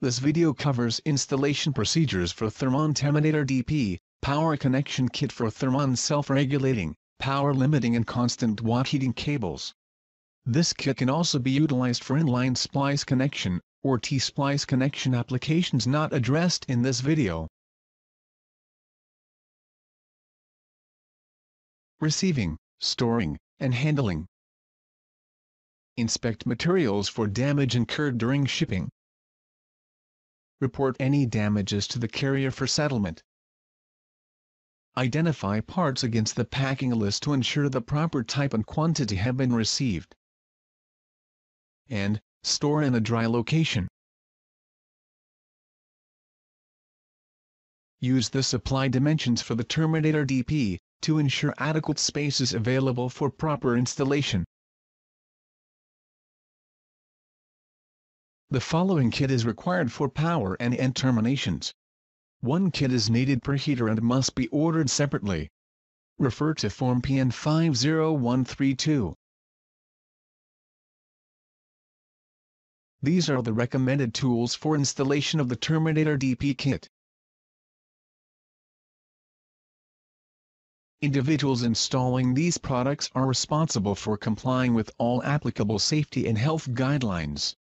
This video covers installation procedures for Thermon Terminator DP, power connection kit for Thermon self-regulating, power limiting and constant watt heating cables. This kit can also be utilized for inline splice connection, or T-splice connection applications not addressed in this video. Receiving, storing, and handling. Inspect materials for damage incurred during shipping. Report any damages to the carrier for settlement. Identify parts against the packing list to ensure the proper type and quantity have been received. And store in a dry location. Use the supply dimensions for the Terminator DP to ensure adequate space is available for proper installation. The following kit is required for power and end terminations. One kit is needed per heater and must be ordered separately. Refer to Form PN 50132. These are the recommended tools for installation of the Terminator DP kit. Individuals installing these products are responsible for complying with all applicable safety and health guidelines.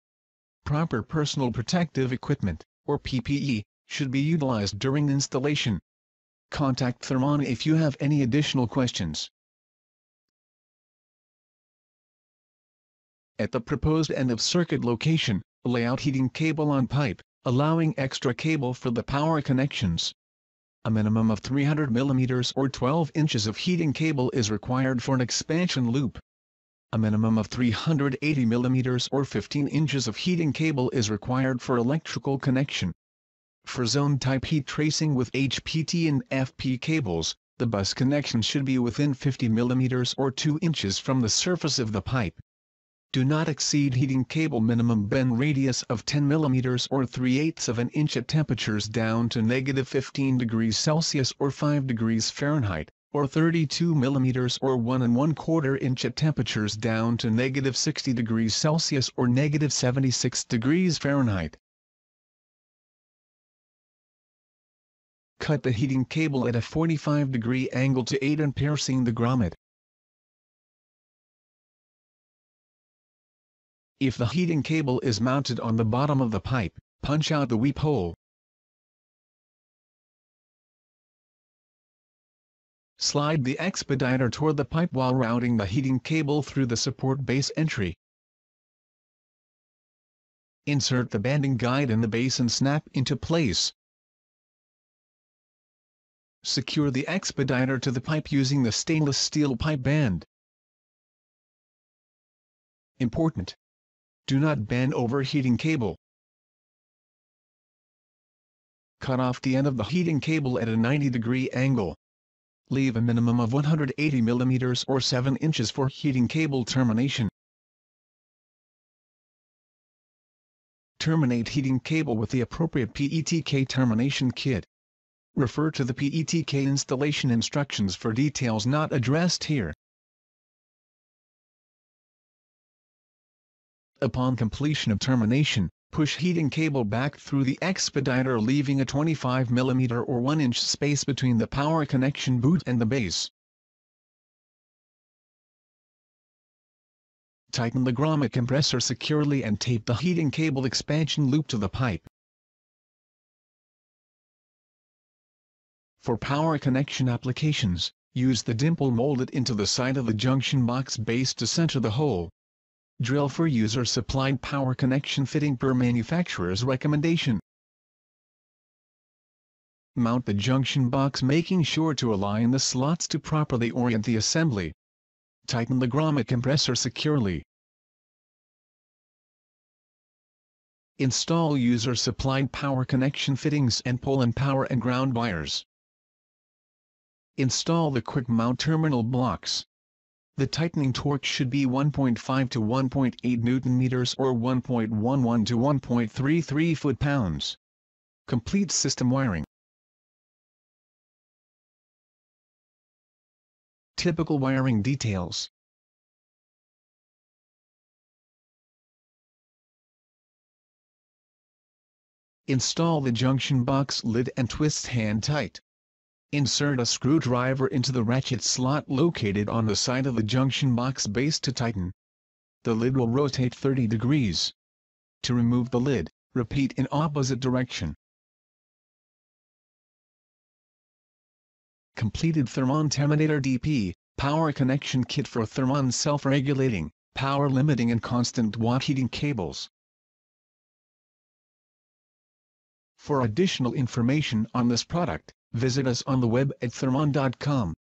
Proper personal protective equipment, or PPE, should be utilized during installation. Contact Thermon if you have any additional questions. At the proposed end-of-circuit location, lay out heating cable on pipe, allowing extra cable for the power connections. A minimum of 300 mm or 12 inches of heating cable is required for an expansion loop. A minimum of 380 mm or 15 inches of heating cable is required for electrical connection. For zone-type heat tracing with HPT and FP cables, the bus connection should be within 50 mm or 2 inches from the surface of the pipe. Do not exceed heating cable minimum bend radius of 10 mm or 3/8 of an inch at temperatures down to -15 degrees Celsius or 5 degrees Fahrenheit, or 32 mm or 1 1/4 inch at temperatures down to -60 degrees Celsius or -76 degrees Fahrenheit. Cut the heating cable at a 45-degree angle to aid in piercing the grommet. If the heating cable is mounted on the bottom of the pipe, punch out the weep hole. Slide the expediter toward the pipe while routing the heating cable through the support base entry. Insert the banding guide in the base and snap into place. Secure the expediter to the pipe using the stainless steel pipe band. Important: do not bend over heating cable. Cut off the end of the heating cable at a 90-degree angle. Leave a minimum of 180 mm or 7 inches for heating cable termination. Terminate heating cable with the appropriate PETK termination kit. Refer to the PETK installation instructions for details not addressed here. Upon completion of termination, push heating cable back through the expediter, leaving a 25 mm or 1 inch space between the power connection boot and the base. Tighten the grommet compressor securely and tape the heating cable expansion loop to the pipe. For power connection applications, use the dimple molded into the side of the junction box base to center the hole. Drill for user-supplied power connection fitting per manufacturer's recommendation. Mount the junction box, making sure to align the slots to properly orient the assembly. Tighten the grommet compressor securely. Install user-supplied power connection fittings and pull in power and ground wires. Install the quick mount terminal blocks. The tightening torque should be 1.5 to 1.8 Newton-meters or 1.11 to 1.33 foot-pounds. Complete system wiring. Typical wiring details. Install the junction box lid and twist hand tight. Insert a screwdriver into the ratchet slot located on the side of the junction box base to tighten. The lid will rotate 30 degrees. To remove the lid, repeat in opposite direction. Completed Thermon Terminator DP, power connection kit for Thermon self-regulating, power limiting and constant watt heating cables. For additional information on this product, visit us on the web at thermon.com.